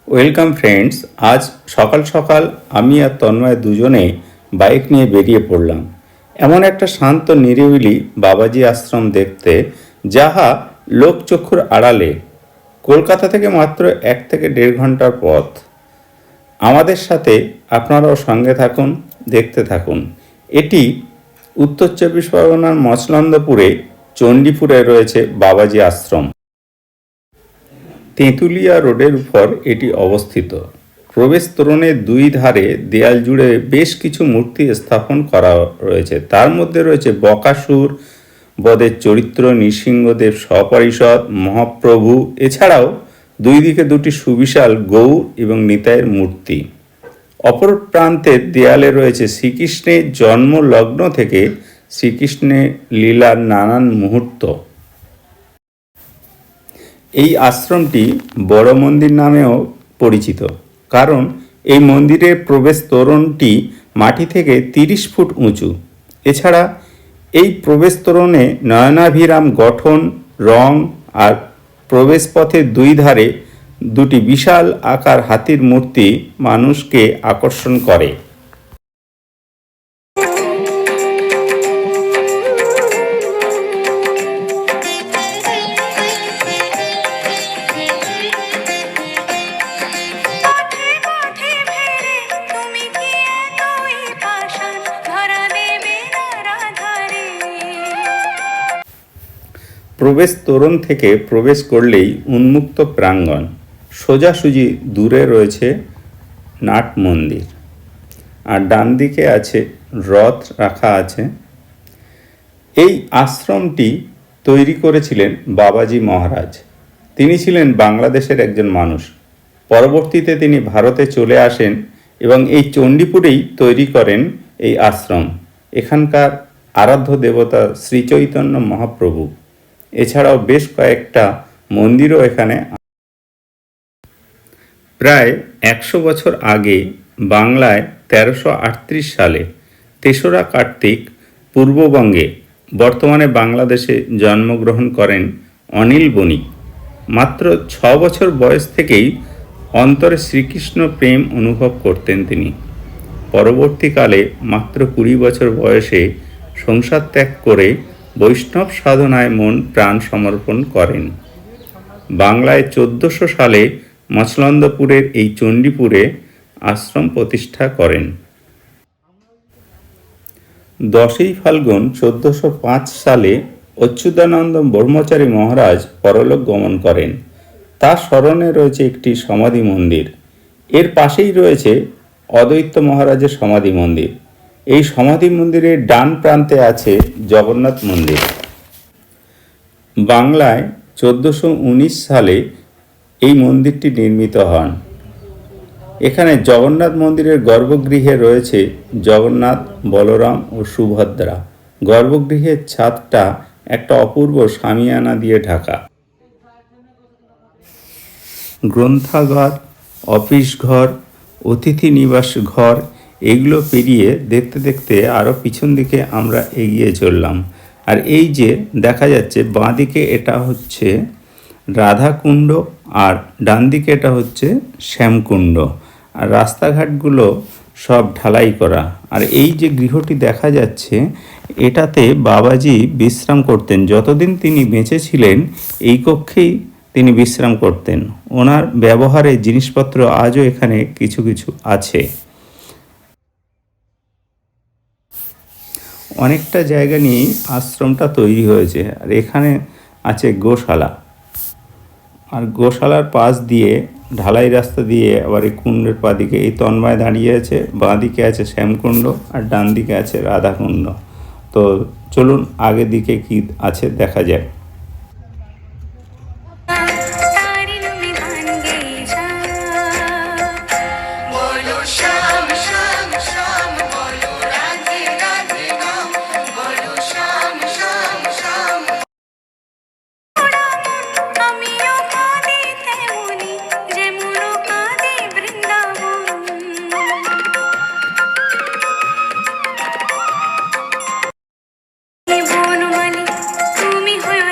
Welcome friends. আজ সকাল সকাল আমি আর তন্ময় দুজনে বাইক নিয়ে বেরিয়ে পড়লাম এমন একটা শান্ত নিরিবিলি বাবাজি আশ্রম দেখতে, যাহা লোকচক্ষুর আড়ালে। কলকাতা থেকে মাত্র 1 থেকে 1.5 ঘন্টার পথ। আমাদের সাথে আপনারাও সঙ্গে থাকুন, দেখতে থাকুন। এটি উত্তর 24 পরগনার মচলন্দপুরে চণ্ডীপুরে রয়েছে বাবাজি আশ্রম। তেঁতুলিয়া রোডের উপর এটি অবস্থিত। প্রবেশ তোরণের দুই ধারে দেয়াল জুড়ে বেশ কিছু মূর্তি স্থাপন করা রয়েছে। তার মধ্যে রয়েছে বকাসুর বদের চরিত্র, নৃসিংহদেব সপরিষদ, মহাপ্রভু, এছাড়াও দুই দিকে দুটি সুবিশাল গৌর এবং নিতাইয়ের মূর্তি। অপর প্রান্তের দেয়ালে রয়েছে শ্রীকৃষ্ণের জন্ম লগ্ন থেকে শ্রীকৃষ্ণের লীলার নানান মুহূর্ত। এই আশ্রমটি বড় মন্দির নামেও পরিচিত, কারণ এই মন্দিরের প্রবেশ তোরণটি মাটি থেকে 30 ফুট উঁচু। এছাড়া এই প্রবেশ তোরণে নয়নাভিরাম গঠন, রং আর প্রবেশপথের দুই ধারে দুটি বিশাল আকার হাতির মূর্তি মানুষকে আকর্ষণ করে। প্রবেশ তোরণ থেকে প্রবেশ করলেই উন্মুক্ত প্রাঙ্গণ। সোজাসুজি দূরে রয়েছে নাট মন্দির, আর ডান দিকে আছে রথ রাখা আছে। এই আশ্রমটি তৈরি করেছিলেন বাবাজি মহারাজ। তিনি ছিলেন বাংলাদেশের একজন মানুষ। পরবর্তীতে তিনি ভারতে চলে আসেন এবং এই চণ্ডীপুরেই তৈরি করেন এই আশ্রম। এখানকার আরাধ্য দেবতা শ্রীচৈতন্য মহাপ্রভু। এছাড়াও বেশ কয়েকটা মন্দিরও এখানে। প্রায় 100 বছর আগে বাংলায় 1338 সালে 3রা কার্তিক পূর্ববঙ্গে বর্তমানে বাংলাদেশে জন্মগ্রহণ করেন অনিল বণিক। মাত্র 6 বছর বয়স থেকেই অন্তরে শ্রীকৃষ্ণ প্রেম অনুভব করতেন তিনি। পরবর্তীকালে মাত্র 20 বছর বয়সে সংসার ত্যাগ করে বৈষ্ণব সাধনায় মন প্রাণ সমর্পণ করেন। বাংলায় 1400 সালে মচলন্দপুরের এই চণ্ডীপুরে আশ্রম প্রতিষ্ঠা করেন। 10ই ফাল্গুন 1405 সালে অচ্যুতানন্দ ব্রহ্মচারী মহারাজ পরলোক গমন করেন। তার স্মরণে রয়েছে একটি সমাধি মন্দির। এর পাশেই রয়েছে অদ্বৈত মহারাজের সমাধি মন্দির। এই সমাধি মন্দিরের ডান প্রান্তে আছে জগন্নাথ মন্দির। বাংলায় 1419 সালে এই মন্দিরটি নির্মিত হন। এখানে জগন্নাথ মন্দিরের গর্ভগৃহে রয়েছে জগন্নাথ, বলরাম ও সুভদ্রা। গর্ভগৃহের ছাদটা একটা অপূর্ব শামিয়ানা দিয়ে ঢাকা। গ্রন্থাগার, অফিস ঘর, অতিথি নিবাস ঘর, এগুলো পেরিয়ে দেখতে দেখতে আরও পিছন দিকে আমরা এগিয়ে চললাম। আর এই যে দেখা যাচ্ছে বাঁ দিকে এটা হচ্ছে রাধাকুণ্ড, আর ডান দিকে এটা হচ্ছে শ্যামকুণ্ড। আর রাস্তাঘাটগুলো সব ঢালাই করা। আর এই যে গৃহটি দেখা যাচ্ছে, এটাতে বাবাজি বিশ্রাম করতেন। যতদিন তিনি বেঁচে ছিলেন এই কক্ষেই তিনি বিশ্রাম করতেন। ওনার ব্যবহারের জিনিসপত্র আজও এখানে কিছু কিছু আছে। অনেকটা জায়গা নিয়েই আশ্রমটা তৈরি হয়েছে। আর এখানে আছে গোশালা, আর গোশালার পাশ দিয়ে ঢালাই রাস্তা দিয়ে আবার এই কুণ্ডের পা দিকে এই তন্ময় দাঁড়িয়ে আছে। বাঁ দিকে আছে শ্যামকুণ্ড আর ডান দিকে আছে রাধাকুণ্ড। তো চলুন আগের দিকে কি আছে দেখা যায়। তুমি হয়ো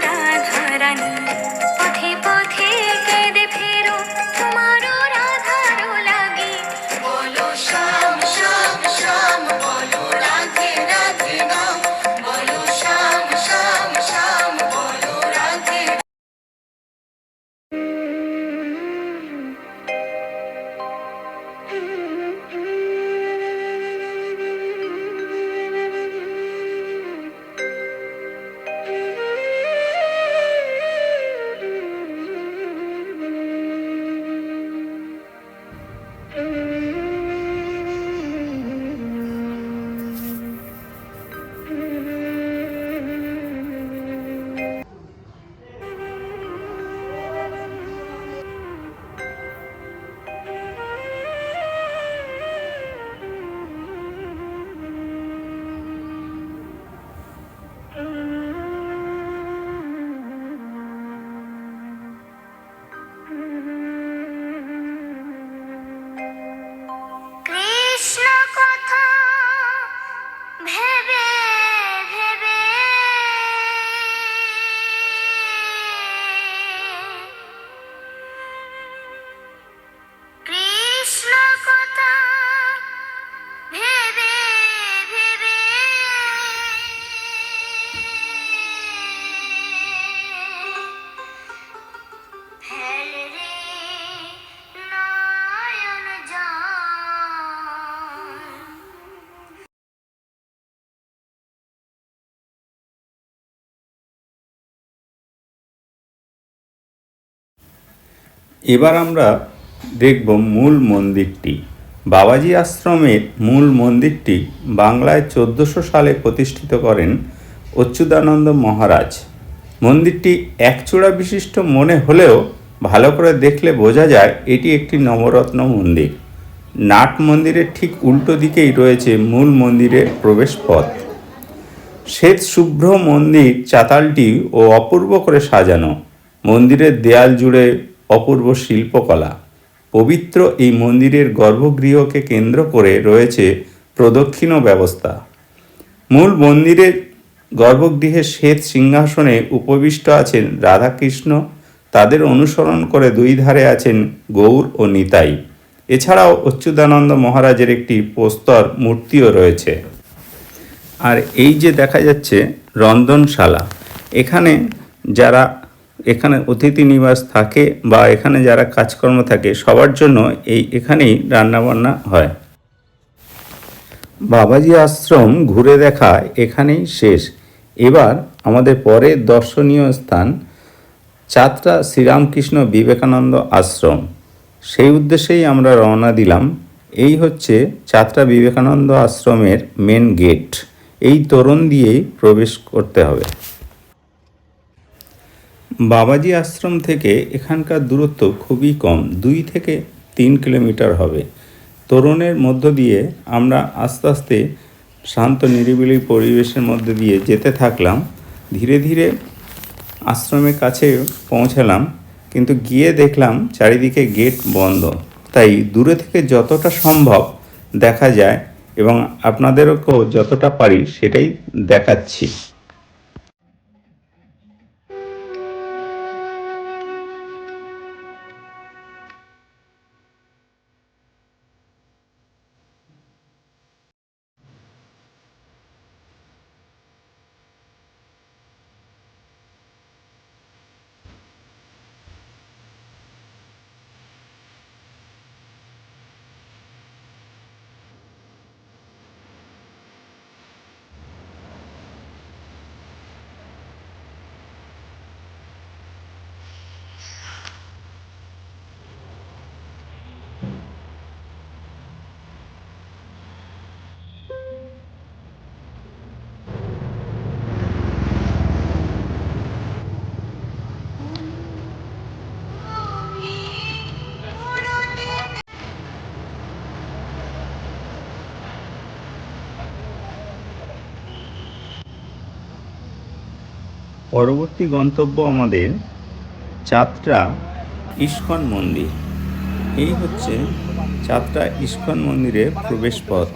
এবার আমরা দেখব মূল মন্দিরটি। বাবাজি আশ্রমের মূল মন্দিরটি বাংলায় 1400 সালে প্রতিষ্ঠিত করেন অচ্যুতানন্দ মহারাজ। মন্দিরটি একচূড়া বিশিষ্ট মনে হলেও ভালো করে দেখলে বোঝা যায় এটি একটি নবরত্ন মন্দির। নাট মন্দিরের ঠিক উল্টো দিকেই রয়েছে মূল মন্দিরের প্রবেশ পথ। শ্বেত শুভ্র মন্দির চাতালটি ও অপূর্ব করে সাজানো। মন্দিরের দেয়াল জুড়ে অপূর্ব শিল্পকলা। পবিত্র এই মন্দিরের গর্ভগৃহকে কেন্দ্র করে রয়েছে প্রদক্ষিণ ব্যবস্থা। মূল মন্দিরের গর্ভগৃহে শ্বেত সিংহাসনে উপবিষ্ট আছেন রাধাকৃষ্ণ। তাদের অনুসরণ করে দুই ধারে আছেন গৌর ও নিতাই। এছাড়াও অচ্যুতানন্দ মহারাজের একটি প্রস্তর মূর্তিও রয়েছে। আর এই যে দেখা যাচ্ছে রন্ধনশালা, এখানে অতিথি নিবাস থাকে বা এখানে যারা কাজকর্ম থাকে সবার জন্য এখানেই রান্নাবান্না হয়। বাবাজি আশ্রম ঘুরে দেখা এখানেই শেষ। এবার আমাদের পরের দর্শনীয় স্থান চাতরা শ্রীরামকৃষ্ণ বিবেকানন্দ আশ্রম। সেই উদ্দেশ্যেই আমরা রওনা দিলাম। এই হচ্ছে চাতরা বিবেকানন্দ আশ্রমের মেন গেট। এই তোরণ দিয়েই প্রবেশ করতে হবে। বাবাজি আশ্রম থেকে এখানকার দূরত্ব খুবই কম, 2 থেকে 3 কিলোমিটার হবে। তোরণের মধ্য দিয়ে আমরা আস্তে আস্তে শান্ত নিরিবিলি পরিবেশের মধ্যে দিয়ে যেতে থাকলাম। ধীরে ধীরে আশ্রমের কাছে পৌঁছালাম, কিন্তু গিয়ে দেখলাম চারিদিকে গেট বন্ধ। তাই দূরে থেকে যতটা সম্ভব দেখা যায় এবং আপনাদেরকেও যতটা পারি সেটাই দেখাচ্ছি। পরবর্তী গন্তব্য আমাদের চাতরা ইস্কন মন্দির। এই হচ্ছে চাতরা ইস্কন মন্দিরের প্রবেশ পথ।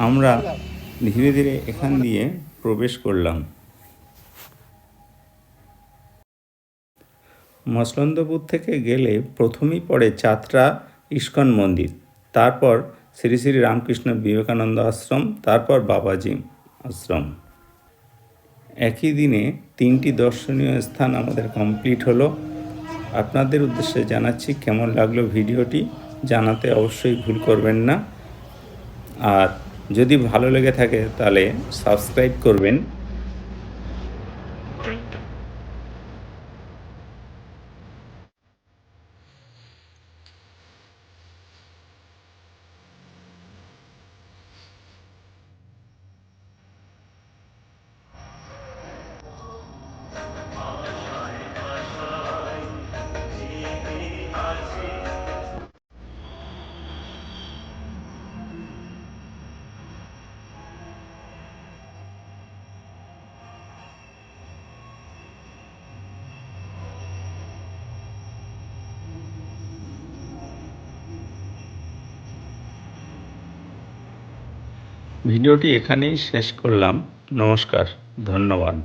আমরা ধীরে ধীরে এখান দিয়ে প্রবেশ করলাম। মসলন্দপুর থেকে গেলে প্রথমেই পড়ে চাতরা ইস্কন মন্দির, তারপর শ্রী শ্রী রামকৃষ্ণ বিবেকানন্দ আশ্রম, তারপর বাবাজি আশ্রম। একই দিনে 3টি দর্শনীয় স্থান আমাদের কমপ্লিট হলো। আপনাদের উদ্দেশ্যে জানাচ্ছি কেমন লাগলো ভিডিওটি, জানাতে অবশ্যই ভুল করবেন না। আর যদি ভালো লেগে থাকে তাহলে সাবস্ক্রাইব করবেন। ভিডিওটি এখানেই শেষ করলাম। নমস্কার, ধন্যবাদ।